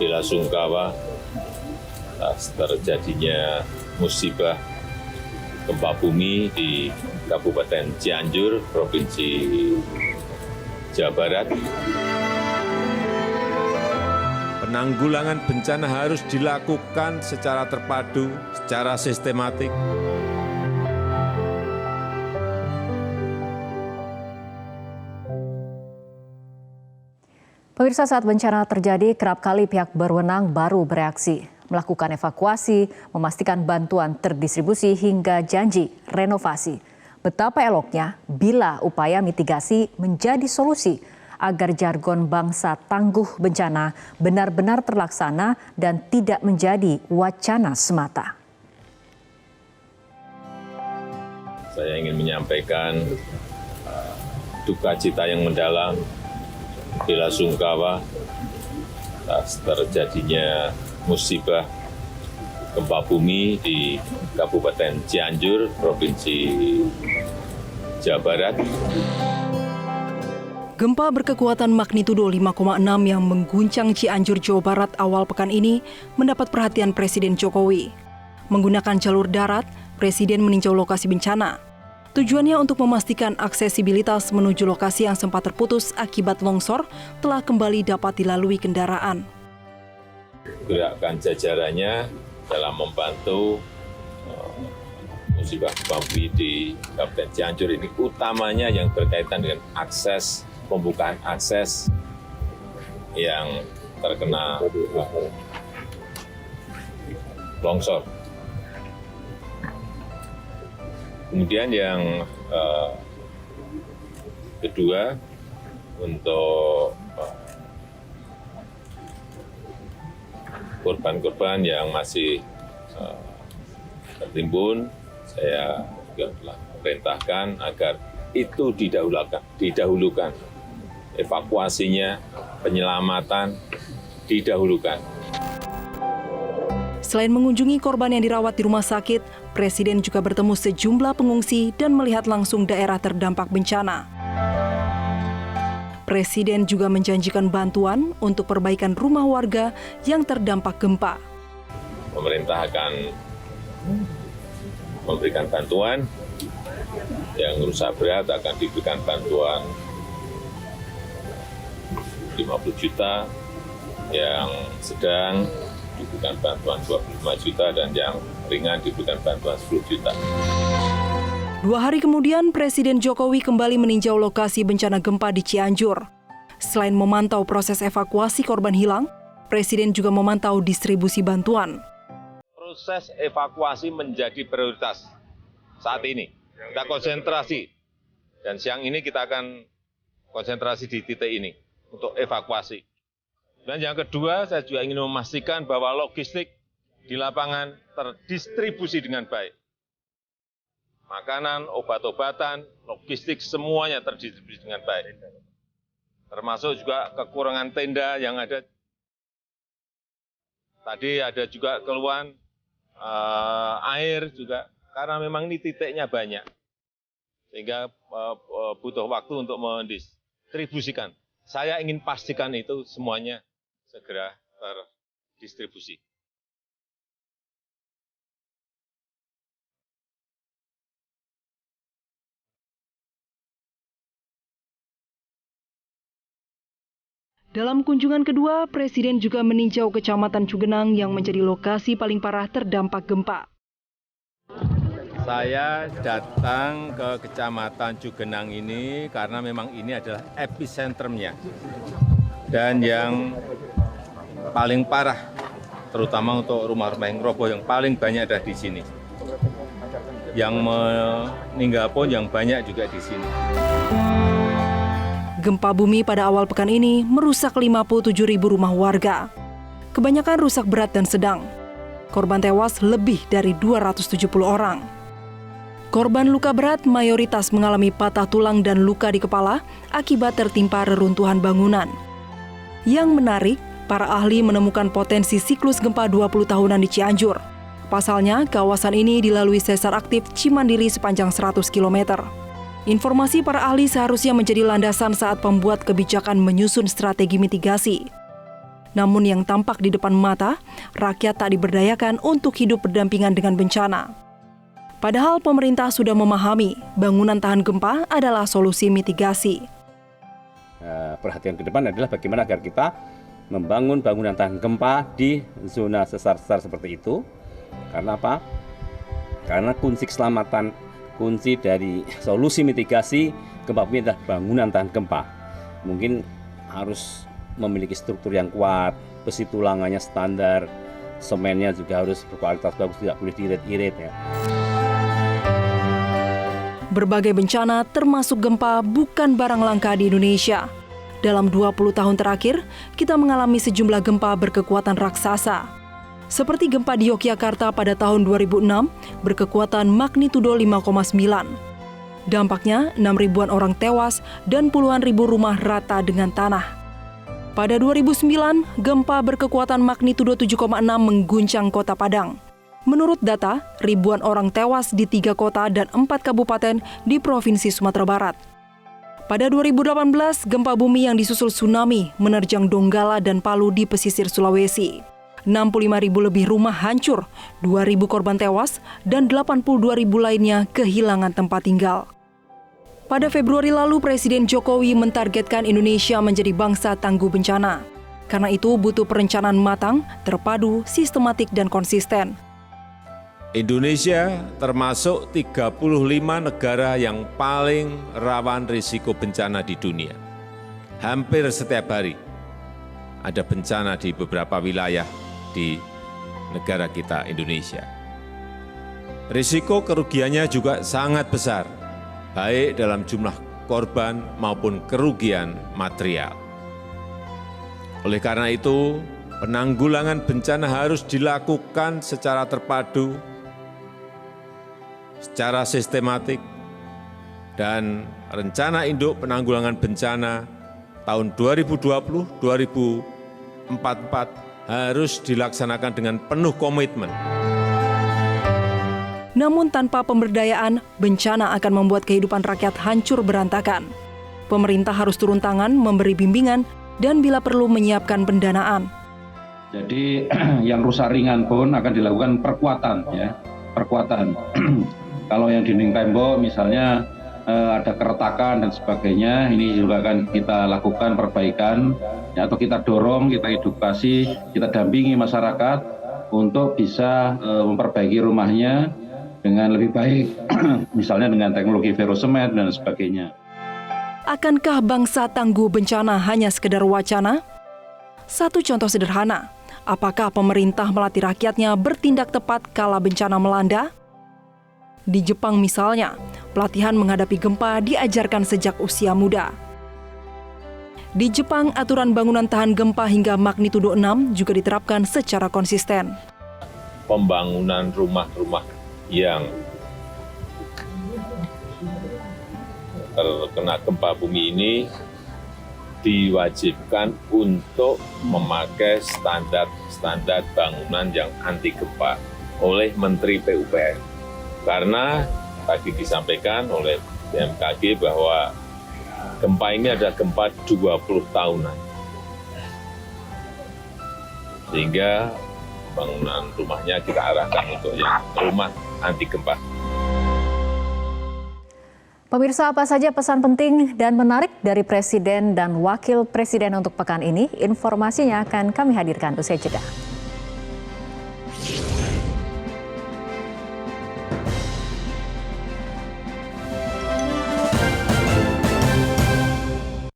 belasungkawa atas terjadinya musibah gempa bumi di Kabupaten Cianjur, Provinsi Jawa Barat. Penanggulangan bencana harus dilakukan secara terpadu, secara sistematik. Pemirsa, saat bencana terjadi, kerap kali pihak berwenang baru bereaksi, melakukan evakuasi, memastikan bantuan terdistribusi hingga janji renovasi. Betapa eloknya bila upaya mitigasi menjadi solusi agar jargon bangsa tangguh bencana benar-benar terlaksana dan tidak menjadi wacana semata. Saya ingin menyampaikan duka cita yang mendalam, belasungkawa atas terjadinya musibah gempa bumi di Kabupaten Cianjur, Provinsi Jawa Barat. Gempa berkekuatan magnitudo 5,6 yang mengguncang Cianjur, Jawa Barat awal pekan ini mendapat perhatian Presiden Jokowi. Menggunakan jalur darat, Presiden meninjau lokasi bencana. Tujuannya untuk memastikan aksesibilitas menuju lokasi yang sempat terputus akibat longsor telah kembali dapat dilalui kendaraan. Gerakkan jajarannya dalam membantu musibah gempa bumi di Kabupaten Cianjur ini, utamanya yang berkaitan dengan akses, pembukaan akses yang terkena longsor. Kemudian yang kedua, untuk korban-korban yang masih tertimbun, saya juga telah perintahkan agar itu didahulukan, evakuasinya, penyelamatan didahulukan. Selain mengunjungi korban yang dirawat di rumah sakit, Presiden juga bertemu sejumlah pengungsi dan melihat langsung daerah terdampak bencana. Presiden juga menjanjikan bantuan untuk perbaikan rumah warga yang terdampak gempa. Pemerintah akan memberikan bantuan, yang rusak berat akan diberikan bantuan 50 juta, yang sedang diberikan bantuan 25 juta, dan yang ringan diberikan bantuan 10 juta. 2 hari kemudian, Presiden Jokowi kembali meninjau lokasi bencana gempa di Cianjur. Selain memantau proses evakuasi korban hilang, Presiden juga memantau distribusi bantuan. Proses evakuasi menjadi prioritas saat ini. Kita konsentrasi, dan siang ini kita akan konsentrasi di titik ini untuk evakuasi. Dan yang kedua, saya juga ingin memastikan bahwa logistik di lapangan terdistribusi dengan baik. Makanan, obat-obatan, logistik semuanya terdistribusi dengan baik. Termasuk juga kekurangan tenda yang ada. Tadi ada juga keluhan air juga, karena memang ini titiknya banyak. Sehingga butuh waktu untuk mendistribusikan. Saya ingin pastikan itu semuanya segera terdistribusi. Dalam kunjungan kedua, Presiden juga meninjau Kecamatan Cugenang yang menjadi lokasi paling parah terdampak gempa. Saya datang ke Kecamatan Cugenang ini karena memang ini adalah epicentrumnya. Dan yang paling parah, terutama untuk rumah-rumah yang roboh, yang paling banyak ada di sini. Yang meninggal pun yang banyak juga di sini. Gempa bumi pada awal pekan ini merusak 57.000 rumah warga. Kebanyakan rusak berat dan sedang. Korban tewas lebih dari 270 orang. Korban luka berat mayoritas mengalami patah tulang dan luka di kepala akibat tertimpa reruntuhan bangunan. Yang menarik, para ahli menemukan potensi siklus gempa 20 tahunan di Cianjur. Pasalnya, kawasan ini dilalui sesar aktif Cimandiri sepanjang 100 km. Informasi para ahli seharusnya menjadi landasan saat pembuat kebijakan menyusun strategi mitigasi. Namun yang tampak di depan mata, rakyat tak diberdayakan untuk hidup berdampingan dengan bencana. Padahal pemerintah sudah memahami bangunan tahan gempa adalah solusi mitigasi. Perhatian ke depan adalah bagaimana agar kita membangun bangunan tahan gempa di zona sesar-sesar seperti itu. Karena apa? Karena kunci keselamatan, kunci dari solusi mitigasi gempa bumi adalah bangunan tahan gempa. Mungkin harus memiliki struktur yang kuat, besi tulangannya standar, semennya juga harus berkualitas bagus, tidak boleh diirit-irit ya. Berbagai bencana termasuk gempa bukan barang langka di Indonesia. Dalam 20 tahun terakhir, kita mengalami sejumlah gempa berkekuatan raksasa. Seperti gempa di Yogyakarta pada tahun 2006 berkekuatan magnitudo 5,9. Dampaknya 6.000-an orang tewas dan puluhan ribu rumah rata dengan tanah. Pada 2009, gempa berkekuatan magnitudo 7,6 mengguncang kota Padang. Menurut data, ribuan orang tewas di 3 kota dan 4 kabupaten di Provinsi Sumatera Barat. Pada 2018, gempa bumi yang disusul tsunami menerjang Donggala dan Palu di pesisir Sulawesi. 65.000 lebih rumah hancur, 2.000 korban tewas, dan 82.000 lainnya kehilangan tempat tinggal. Pada Februari lalu, Presiden Jokowi mentargetkan Indonesia menjadi bangsa tangguh bencana. Karena itu butuh perencanaan matang, terpadu, sistematik, dan konsisten. Indonesia termasuk 35 negara yang paling rawan risiko bencana di dunia. Hampir setiap hari ada bencana di beberapa wilayah di negara kita Indonesia. Risiko kerugiannya juga sangat besar, baik dalam jumlah korban maupun kerugian material. Oleh karena itu, penanggulangan bencana harus dilakukan secara terpadu, secara sistematik, dan rencana induk penanggulangan bencana tahun 2020-2044 harus dilaksanakan dengan penuh komitmen. Namun tanpa pemberdayaan, bencana akan membuat kehidupan rakyat hancur berantakan. Pemerintah harus turun tangan, memberi bimbingan, dan bila perlu menyiapkan pendanaan. Jadi yang rusak ringan pun akan dilakukan perkuatan, ya, perkuatan. Kalau yang dinding tembok misalnya ada keretakan dan sebagainya, ini juga akan kita lakukan perbaikan, ya, atau kita dorong, kita edukasi, kita dampingi masyarakat untuk bisa memperbaiki rumahnya dengan lebih baik, misalnya dengan teknologi verosemet dan sebagainya. Akankah bangsa tangguh bencana hanya sekedar wacana? Satu contoh sederhana, apakah pemerintah melatih rakyatnya bertindak tepat kala bencana melanda? Di Jepang misalnya, pelatihan menghadapi gempa diajarkan sejak usia muda. Di Jepang, aturan bangunan tahan gempa hingga magnitudo 6 juga diterapkan secara konsisten. Pembangunan rumah-rumah yang terkena gempa bumi ini diwajibkan untuk memakai standar bangunan yang anti gempa oleh Menteri PUPR. Karena tadi disampaikan oleh BMKG bahwa gempa ini adalah gempa 20 tahunan. Sehingga bangunan rumahnya kita arahkan untuk yang rumah anti gempa. Pemirsa, apa saja pesan penting dan menarik dari Presiden dan Wakil Presiden untuk pekan ini? Informasinya akan kami hadirkan usai jeda.